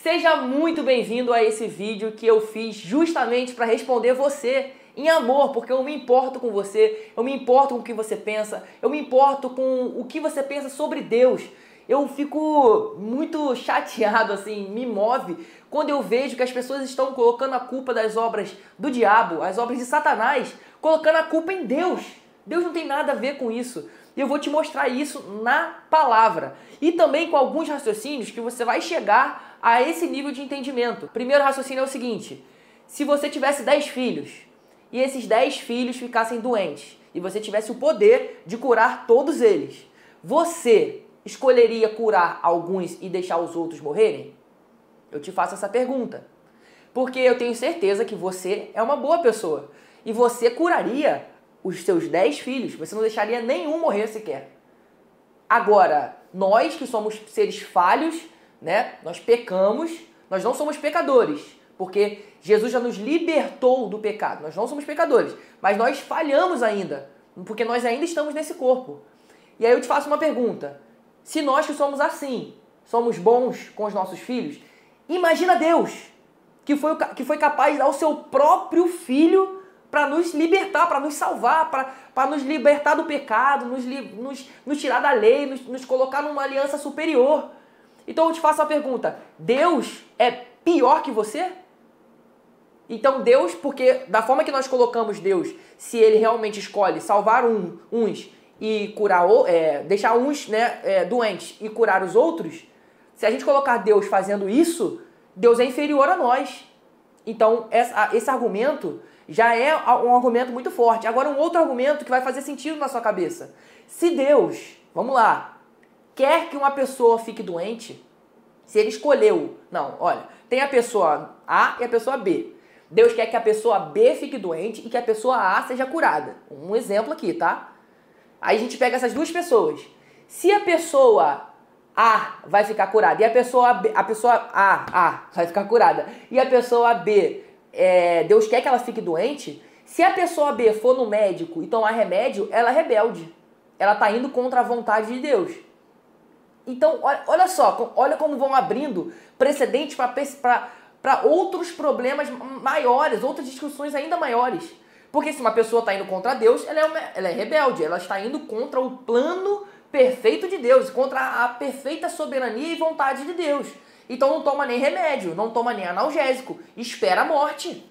Seja muito bem-vindo a esse vídeo que eu fiz justamente para responder você em amor, porque eu me importo com você, eu me importo com o que você pensa, eu me importo com o que você pensa sobre Deus. Eu fico muito chateado, assim, me move quando eu vejo que as pessoas estão colocando a culpa das obras do diabo, as obras de Satanás, colocando a culpa em Deus. Deus não tem nada a ver com isso. E eu vou te mostrar isso na palavra. E também com alguns raciocínios que você vai chegar a esse nível de entendimento. Primeiro raciocínio é o seguinte: se você tivesse 10 filhos e esses 10 filhos ficassem doentes e você tivesse o poder de curar todos eles, você escolheria curar alguns e deixar os outros morrerem? Eu te faço essa pergunta. Porque eu tenho certeza que você é uma boa pessoa. E você curaria os seus 10 filhos. Você não deixaria nenhum morrer sequer. Agora, nós que somos seres falhos, né? Nós pecamos, nós não somos pecadores. Porque Jesus já nos libertou do pecado. Nós não somos pecadores. Mas nós falhamos ainda. Porque nós ainda estamos nesse corpo. E aí eu te faço uma pergunta. Se nós que somos assim, somos bons com os nossos filhos, imagina Deus, que foi capaz de dar o seu próprio filho para nos libertar, para nos salvar, para nos libertar do pecado, nos tirar da lei, nos colocar numa aliança superior. Então eu te faço a pergunta: Deus é pior que você? Então Deus, porque da forma que nós colocamos Deus, se ele realmente escolhe salvar uns e curar, deixar uns, né, doentes e curar os outros, se a gente colocar Deus fazendo isso, Deus é inferior a nós. Então esse argumento já é um argumento muito forte. Agora um outro argumento que vai fazer sentido na sua cabeça. Se Deus, vamos lá, quer que uma pessoa fique doente, se ele escolheu, não, olha, tem a pessoa A e a pessoa B. Deus quer que a pessoa B fique doente e que a pessoa A seja curada. Um exemplo aqui, tá? Aí a gente pega essas duas pessoas. Se a pessoa A vai ficar curada e a pessoa A vai ficar curada e a pessoa B, Deus quer que ela fique doente, se a pessoa B for no médico e tomar remédio, ela é rebelde. Ela está indo contra a vontade de Deus. Então, olha só, olha como vão abrindo precedentes para outros problemas maiores, outras discussões ainda maiores. Porque se uma pessoa está indo contra Deus, ela é rebelde, ela está indo contra o plano perfeito de Deus, contra a perfeita soberania e vontade de Deus. Então não toma nem remédio, não toma nem analgésico, espera a morte.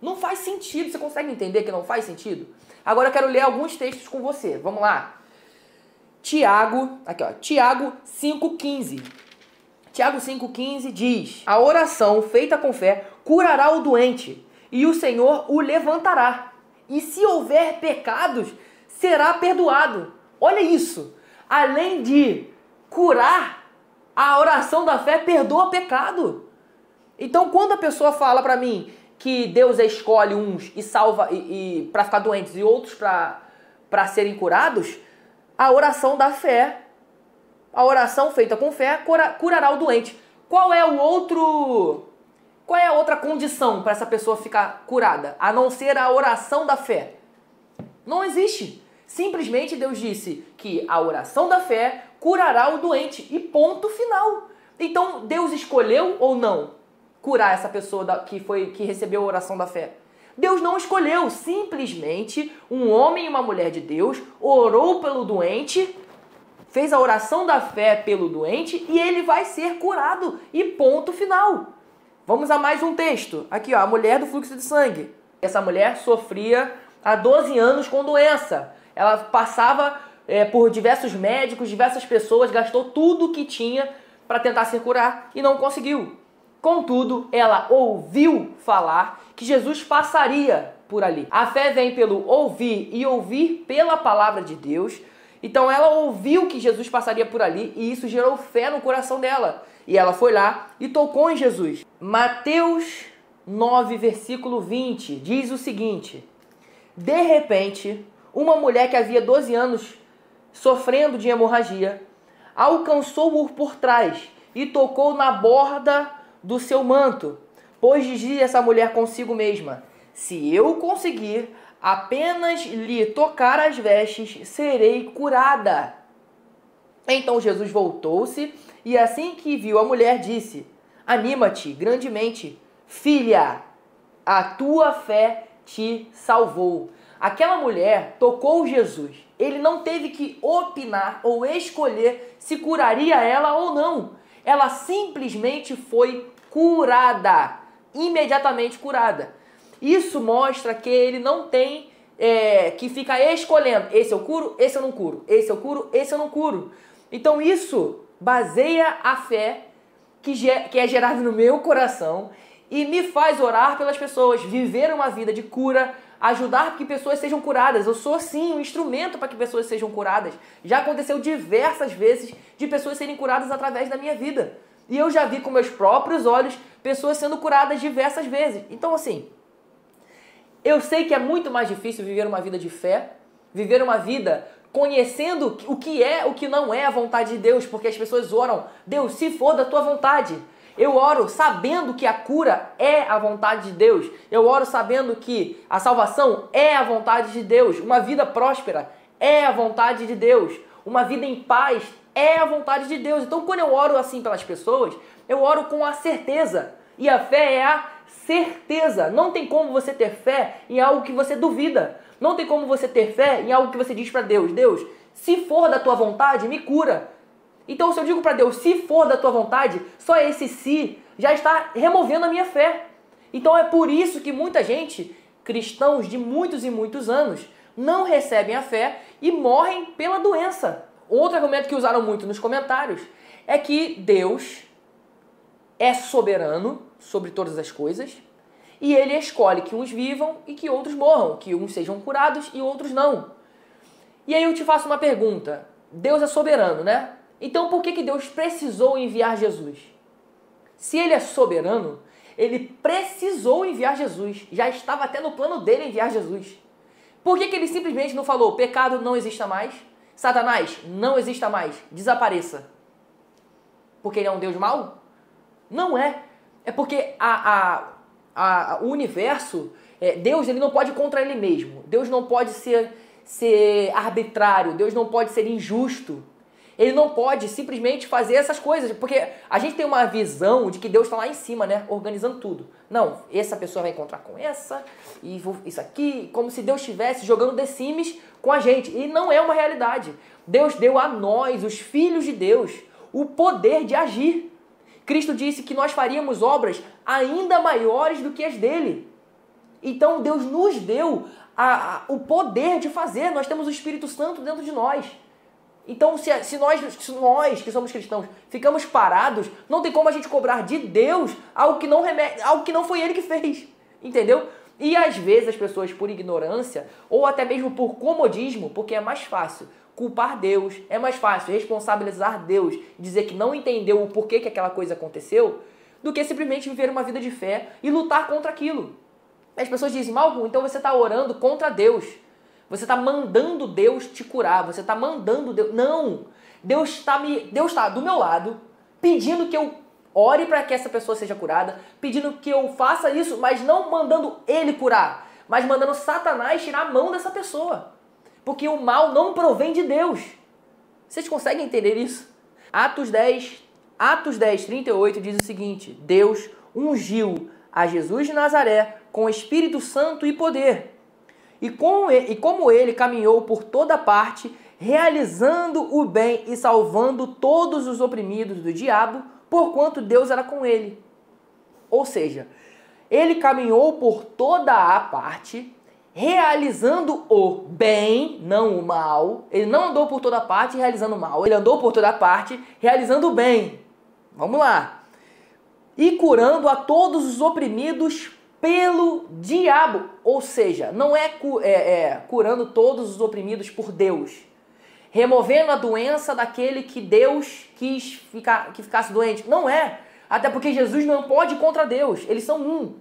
Não faz sentido, você consegue entender que não faz sentido? Agora eu quero ler alguns textos com você, vamos lá. Tiago 5,15. Tiago 5,15 diz: a oração feita com fé curará o doente, e o Senhor o levantará. E se houver pecados, será perdoado. Olha isso. Além de curar, a oração da fé perdoa pecado. Então, quando a pessoa fala para mim que Deus escolhe uns e salva e para ficar doentes e outros para serem curados, a oração da fé, a oração feita com fé, curará o doente. Qual é a outra condição para essa pessoa ficar curada, a não ser a oração da fé? Não existe. Simplesmente Deus disse que a oração da fé curará o doente e ponto final. Então Deus escolheu ou não curar essa pessoa que recebeu a oração da fé? Deus não escolheu. Simplesmente um homem e uma mulher de Deus orou pelo doente, fez a oração da fé pelo doente e ele vai ser curado e ponto final. Vamos a mais um texto. Aqui, ó, a mulher do fluxo de sangue. Essa mulher sofria há 12 anos com doença. Ela passava por diversos médicos, diversas pessoas, gastou tudo o que tinha para tentar se curar e não conseguiu. Contudo, ela ouviu falar que Jesus passaria por ali. A fé vem pelo ouvir e ouvir pela palavra de Deus. Então ela ouviu que Jesus passaria por ali e isso gerou fé no coração dela. E ela foi lá e tocou em Jesus. Mateus 9, versículo 20, diz o seguinte: de repente, uma mulher que havia 12 anos sofrendo de hemorragia, alcançou-o por trás e tocou na borda do seu manto, pois dizia essa mulher consigo mesma: se eu conseguir apenas lhe tocar as vestes, serei curada. Então Jesus voltou-se e assim que viu a mulher, disse: Anima-te grandemente, filha, a tua fé te salvou. Aquela mulher tocou Jesus. Ele não teve que opinar ou escolher se curaria ela ou não. Ela simplesmente foi curada, imediatamente curada. Isso mostra que ele não tem que ficar escolhendo, esse eu curo, esse eu não curo, esse eu curo, esse eu não curo. Então isso baseia a fé que é gerada no meu coração e me faz orar pelas pessoas, viver uma vida de cura, ajudar que pessoas sejam curadas. Eu sou sim um instrumento para que pessoas sejam curadas. Já aconteceu diversas vezes de pessoas serem curadas através da minha vida. E eu já vi com meus próprios olhos pessoas sendo curadas diversas vezes. Então assim, eu sei que é muito mais difícil viver uma vida de fé, viver uma vida conhecendo o que é, o que não é a vontade de Deus, porque as pessoas oram, Deus, se for da tua vontade. Eu oro sabendo que a cura é a vontade de Deus. Eu oro sabendo que a salvação é a vontade de Deus. Uma vida próspera é a vontade de Deus. Uma vida em paz é a vontade de Deus. Então, quando eu oro assim pelas pessoas, eu oro com a certeza. E a fé é a certeza. Não tem como você ter fé em algo que você duvida. Não tem como você ter fé em algo que você diz para Deus, Deus, se for da tua vontade, me cura. Então, se eu digo para Deus, se for da tua vontade, só esse se já está removendo a minha fé. Então é por isso que muita gente, cristãos de muitos e muitos anos, não recebem a fé e morrem pela doença. Outro argumento que usaram muito nos comentários é que Deus é soberano sobre todas as coisas e ele escolhe que uns vivam e que outros morram, que uns sejam curados e outros não. E aí eu te faço uma pergunta. Deus é soberano, né? Então por que Deus precisou enviar Jesus? Se ele é soberano, ele precisou enviar Jesus. Já estava até no plano dele enviar Jesus. Por que ele simplesmente não falou, pecado não exista mais, Satanás não exista mais, desapareça? Porque ele é um Deus mau? Não é. É porque o universo, Deus ele não pode ir contra ele mesmo. Deus não pode ser arbitrário, Deus não pode ser injusto. Ele não pode simplesmente fazer essas coisas, porque a gente tem uma visão de que Deus está lá em cima, né, organizando tudo. Não, essa pessoa vai encontrar com essa, e isso aqui, como se Deus estivesse jogando The Sims com a gente. E não é uma realidade. Deus deu a nós, os filhos de Deus, o poder de agir. Cristo disse que nós faríamos obras ainda maiores do que as dele. Então Deus nos deu o poder de fazer, nós temos o Espírito Santo dentro de nós. Então, se nós que somos cristãos ficamos parados, não tem como a gente cobrar de Deus algo que não foi Ele que fez, entendeu? E às vezes as pessoas, por ignorância, ou até mesmo por comodismo, porque é mais fácil culpar Deus, é mais fácil responsabilizar Deus, dizer que não entendeu o porquê que aquela coisa aconteceu, do que simplesmente viver uma vida de fé e lutar contra aquilo. As pessoas dizem, Malcolm, então você está orando contra Deus. Você está mandando Deus te curar. Você está mandando Deus... Não! Deus está do meu lado, pedindo que eu ore para que essa pessoa seja curada, pedindo que eu faça isso, mas não mandando Ele curar, mas mandando Satanás tirar a mão dessa pessoa. Porque o mal não provém de Deus. Vocês conseguem entender isso? Atos 10, 38 diz o seguinte, Deus ungiu a Jesus de Nazaré com Espírito Santo e poder. E como ele caminhou por toda parte, realizando o bem e salvando todos os oprimidos do diabo, porquanto Deus era com ele. Ou seja, ele caminhou por toda a parte, realizando o bem, não o mal. Ele não andou por toda parte realizando o mal, ele andou por toda parte realizando o bem. Vamos lá. E curando a todos os oprimidos pelo diabo, ou seja, não é curando todos os oprimidos por Deus, removendo a doença daquele que Deus quis que ficasse doente, não é, até porque Jesus não pode ir contra Deus, eles são um.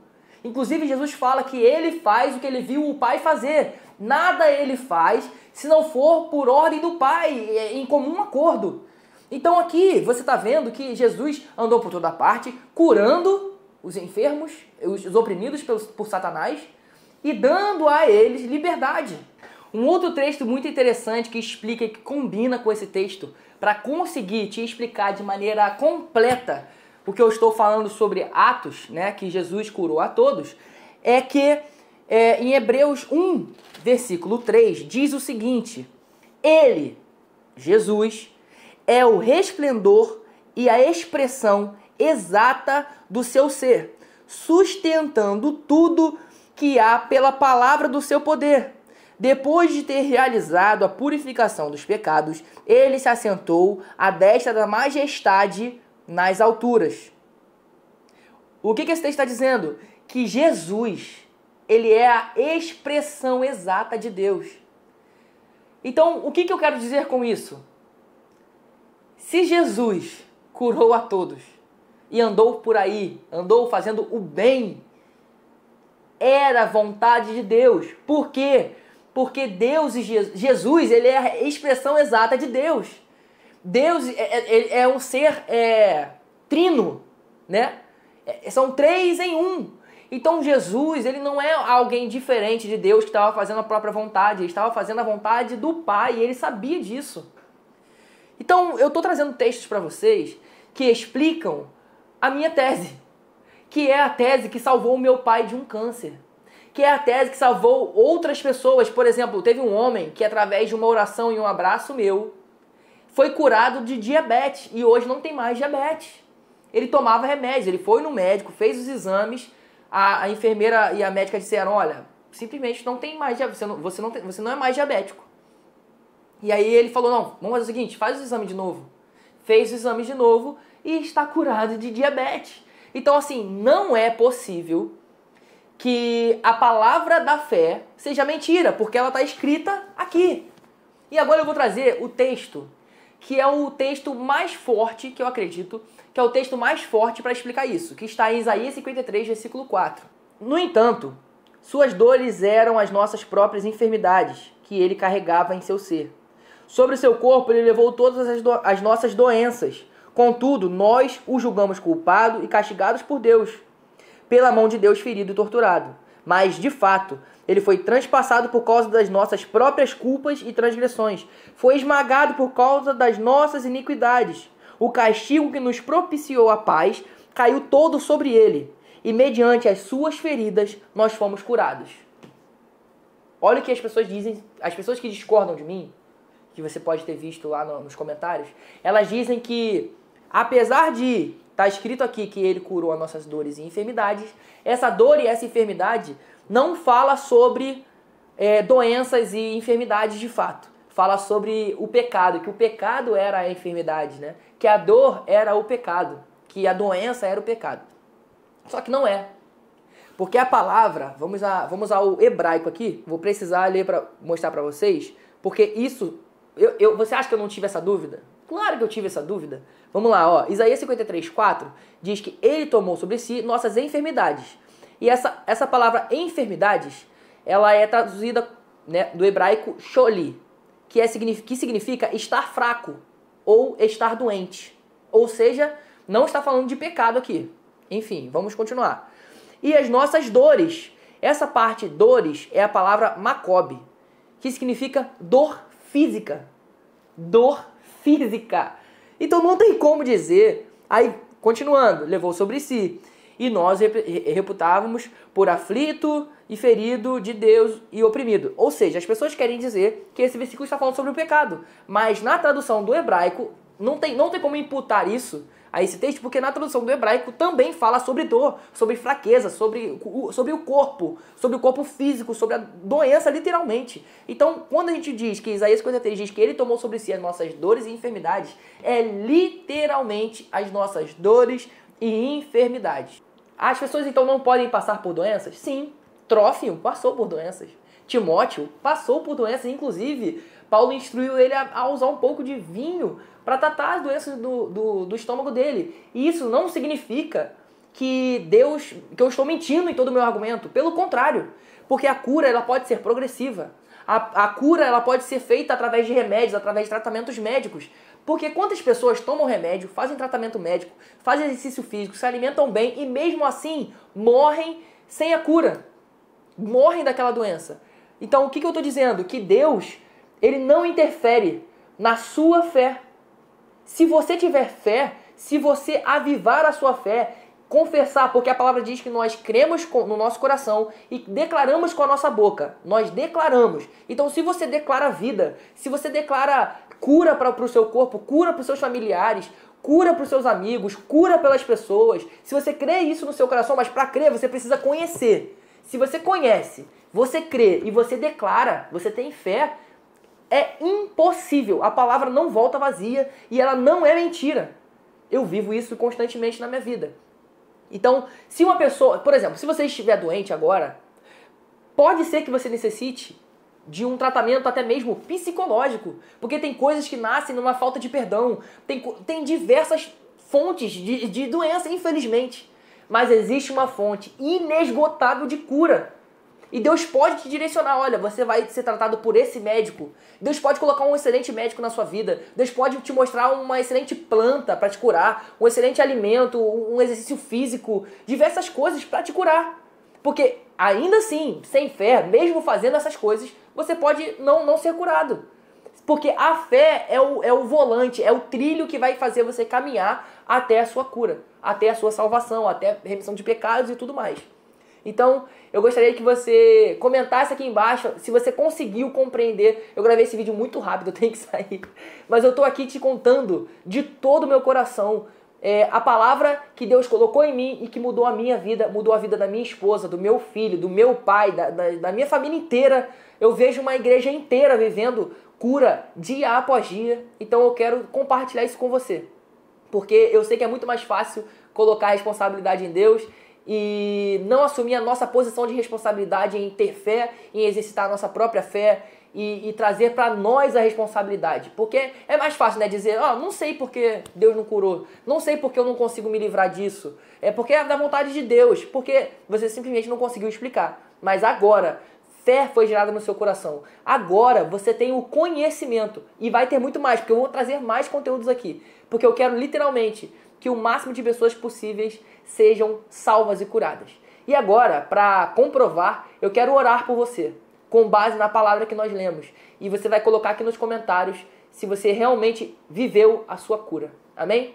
Inclusive Jesus fala que ele faz o que ele viu o Pai fazer, nada ele faz se não for por ordem do Pai, em comum acordo. Então aqui você está vendo que Jesus andou por toda parte, curando os enfermos, os oprimidos por Satanás e dando a eles liberdade. Um outro texto muito interessante que explica e que combina com esse texto, para conseguir te explicar de maneira completa porque eu estou falando sobre Atos, né, que Jesus curou a todos, é que em Hebreus 1, versículo 3, diz o seguinte: Ele, Jesus, é o resplendor e a expressão exata do seu ser, sustentando tudo que há pela palavra do seu poder. Depois de ter realizado a purificação dos pecados, ele se assentou à destra da majestade nas alturas. O que esse texto está dizendo? Que Jesus, ele é a expressão exata de Deus. Então, o que eu quero dizer com isso? Se Jesus curou a todos e andou por aí, andou fazendo o bem, era a vontade de Deus. Por quê? Porque Deus e Jesus, ele é a expressão exata de Deus. Deus é um ser trino, né? São três em um. Então Jesus, ele não é alguém diferente de Deus que estava fazendo a própria vontade. Ele estava fazendo a vontade do Pai e ele sabia disso. Então eu estou trazendo textos para vocês que explicam a minha tese. Que é a tese que salvou o meu pai de um câncer. Que é a tese que salvou outras pessoas. Por exemplo, teve um homem que através de uma oração e um abraço meu foi curado de diabetes e hoje não tem mais diabetes. Ele tomava remédios, ele foi no médico, fez os exames, a enfermeira e a médica disseram: olha, simplesmente não tem mais diabetes, você não é mais diabético. E aí ele falou: não, vamos fazer o seguinte, faz o exame de novo. Fez o exame de novo e está curado de diabetes. Então assim, não é possível que a palavra da fé seja mentira, porque ela está escrita aqui. E agora eu vou trazer o texto, que é o texto mais forte, que eu acredito, que é o texto mais forte para explicar isso, que está em Isaías 53, versículo 4. No entanto, suas dores eram as nossas próprias enfermidades, que ele carregava em seu ser. Sobre o seu corpo ele levou todas as nossas doenças. Contudo, nós o julgamos culpado e castigados por Deus, pela mão de Deus ferido e torturado. Mas, de fato, ele foi transpassado por causa das nossas próprias culpas e transgressões. Foi esmagado por causa das nossas iniquidades. O castigo que nos propiciou a paz caiu todo sobre ele. E mediante as suas feridas nós fomos curados. Olha o que as pessoas dizem, as pessoas que discordam de mim, que você pode ter visto lá nos comentários, elas dizem que, apesar de estar escrito aqui que ele curou as nossas dores e enfermidades, essa dor e essa enfermidade não fala sobre doenças e enfermidades de fato. Fala sobre o pecado, que o pecado era a enfermidade, né? Que a dor era o pecado, que a doença era o pecado. Só que não é. Porque a palavra, vamos ao hebraico aqui, vou precisar ler para mostrar para vocês, porque isso, você acha que eu não tive essa dúvida? Claro que eu tive essa dúvida. Vamos lá, ó. Isaías 53, 4 diz que ele tomou sobre si nossas enfermidades. E essa palavra enfermidades, ela é traduzida, né, do hebraico sholi, que significa estar fraco ou estar doente. Ou seja, não está falando de pecado aqui. Enfim, vamos continuar. E as nossas dores. Essa parte dores é a palavra macob, que significa dor física. Dor física. Então não tem como dizer. Aí, continuando, levou sobre si. E nós reputávamos por aflito e ferido de Deus e oprimido. Ou seja, as pessoas querem dizer que esse versículo está falando sobre o pecado. Mas na tradução do hebraico, não tem como imputar isso a esse texto, porque na tradução do hebraico também fala sobre dor, sobre fraqueza, sobre o corpo físico, sobre a doença literalmente. Então, quando a gente diz que Isaías 53 diz que ele tomou sobre si as nossas dores e enfermidades, é literalmente as nossas dores e enfermidades. As pessoas então não podem passar por doenças? Sim, Trófimo passou por doenças. Timóteo passou por doenças, inclusive Paulo instruiu ele a usar um pouco de vinho para tratar as doenças do estômago dele. E isso não significa que eu estou mentindo em todo o meu argumento. Pelo contrário, porque a cura ela pode ser progressiva. A cura ela pode ser feita através de remédios, através de tratamentos médicos. Porque quantas pessoas tomam remédio, fazem tratamento médico, fazem exercício físico, se alimentam bem e mesmo assim morrem sem a cura. Morrem daquela doença. Então o que eu estou dizendo? Que Deus, ele não interfere na sua fé. Se você tiver fé, se você avivar a sua fé, confessar, porque a palavra diz que nós cremos no nosso coração e declaramos com a nossa boca. Nós declaramos. Então, se você declara vida, se você declara cura para o seu corpo, cura para os seus familiares, cura para os seus amigos, cura pelas pessoas, se você crê isso no seu coração, mas para crer você precisa conhecer. Se você conhece, você crê e você declara, você tem fé, é impossível. A palavra não volta vazia e ela não é mentira. Eu vivo isso constantemente na minha vida. Então, se uma pessoa, por exemplo, se você estiver doente agora, pode ser que você necessite de um tratamento até mesmo psicológico, porque tem coisas que nascem numa falta de perdão, tem diversas fontes de doença, infelizmente, mas existe uma fonte inesgotável de cura. E Deus pode te direcionar, olha, você vai ser tratado por esse médico. Deus pode colocar um excelente médico na sua vida. Deus pode te mostrar uma excelente planta para te curar, um excelente alimento, um exercício físico, diversas coisas para te curar. Porque ainda assim, sem fé, mesmo fazendo essas coisas, você pode não ser curado. Porque a fé é o volante, é o trilho que vai fazer você caminhar até a sua cura, até a sua salvação, até a remissão de pecados e tudo mais. Então, eu gostaria que você comentasse aqui embaixo se você conseguiu compreender. Eu gravei esse vídeo muito rápido, eu tenho que sair. Mas eu estou aqui te contando de todo o meu coração a palavra que Deus colocou em mim e que mudou a minha vida, mudou a vida da minha esposa, do meu filho, do meu pai, da minha família inteira. Eu vejo uma igreja inteira vivendo cura dia após dia. Então eu quero compartilhar isso com você. Porque eu sei que é muito mais fácil colocar a responsabilidade em Deus e não assumir a nossa posição de responsabilidade em ter fé, em exercitar a nossa própria fé e trazer para nós a responsabilidade. Porque é mais fácil, né, dizer, não sei porque Deus não curou, não sei porque eu não consigo me livrar disso, é porque é da vontade de Deus, porque você simplesmente não conseguiu explicar. Mas agora, fé foi gerada no seu coração. Agora você tem o conhecimento e vai ter muito mais, porque eu vou trazer mais conteúdos aqui. Porque eu quero literalmente que o máximo de pessoas possíveis sejam salvas e curadas. E agora, para comprovar, eu quero orar por você, com base na palavra que nós lemos. E você vai colocar aqui nos comentários se você realmente viveu a sua cura. Amém?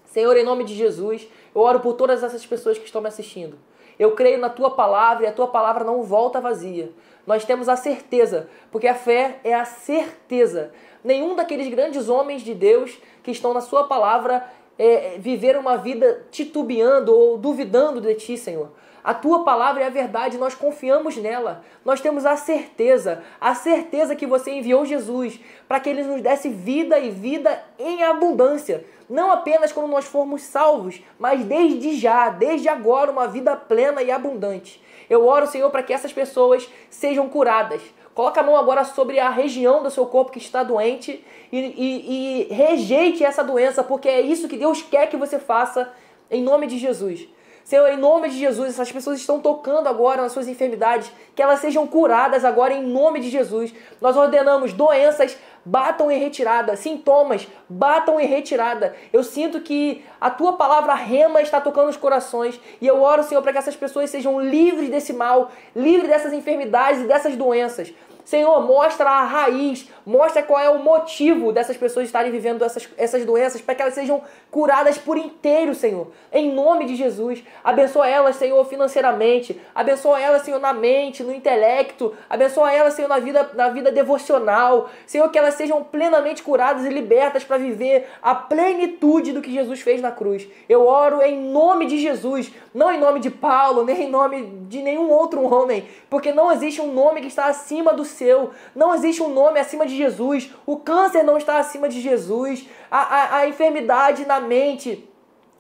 Senhor, em nome de Jesus, eu oro por todas essas pessoas que estão me assistindo. Eu creio na Tua palavra e a Tua palavra não volta vazia. Nós temos a certeza, porque a fé é a certeza. Nenhum daqueles grandes homens de Deus que estão na Sua palavra viver uma vida titubeando ou duvidando de Ti, Senhor. A Tua palavra é a verdade, nós confiamos nela. Nós temos a certeza que Você enviou Jesus para que Ele nos desse vida e vida em abundância. Não apenas quando nós formos salvos, mas desde já, desde agora, uma vida plena e abundante. Eu oro, Senhor, para que essas pessoas sejam curadas. Coloca a mão agora sobre a região do seu corpo que está doente e rejeite essa doença, porque é isso que Deus quer que você faça em nome de Jesus. Senhor, em nome de Jesus, essas pessoas estão tocando agora nas suas enfermidades, que elas sejam curadas agora em nome de Jesus. Nós ordenamos doenças, batam em retirada, sintomas, batam em retirada. Eu sinto que a Tua palavra rema está tocando os corações e eu oro, Senhor, para que essas pessoas sejam livres desse mal, livres dessas enfermidades e dessas doenças. Senhor, mostra a raiz, mostra qual é o motivo dessas pessoas estarem vivendo essas doenças, para que elas sejam curadas por inteiro, Senhor. Em nome de Jesus, abençoa elas, Senhor, financeiramente, abençoa elas, Senhor, na mente, no intelecto, abençoa elas, Senhor, na vida devocional, Senhor, que elas sejam plenamente curadas e libertas para viver a plenitude do que Jesus fez na cruz. Eu oro em nome de Jesus, não em nome de Paulo, nem em nome de nenhum outro homem, porque não existe um nome que está acima do seu, não existe um nome acima de Jesus, o câncer não está acima de Jesus, a enfermidade na mente,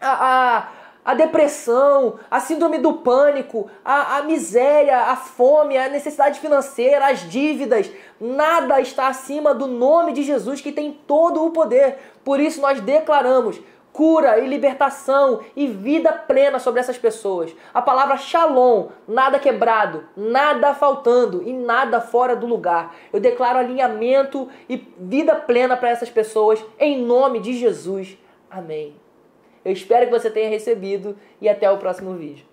a depressão, a síndrome do pânico, a miséria, a fome, a necessidade financeira, as dívidas, nada está acima do nome de Jesus que tem todo o poder. Por isso nós declaramos cura e libertação e vida plena sobre essas pessoas. A palavra shalom, nada quebrado, nada faltando e nada fora do lugar. Eu declaro alinhamento e vida plena para essas pessoas em nome de Jesus. Amém. Eu espero que você tenha recebido e até o próximo vídeo.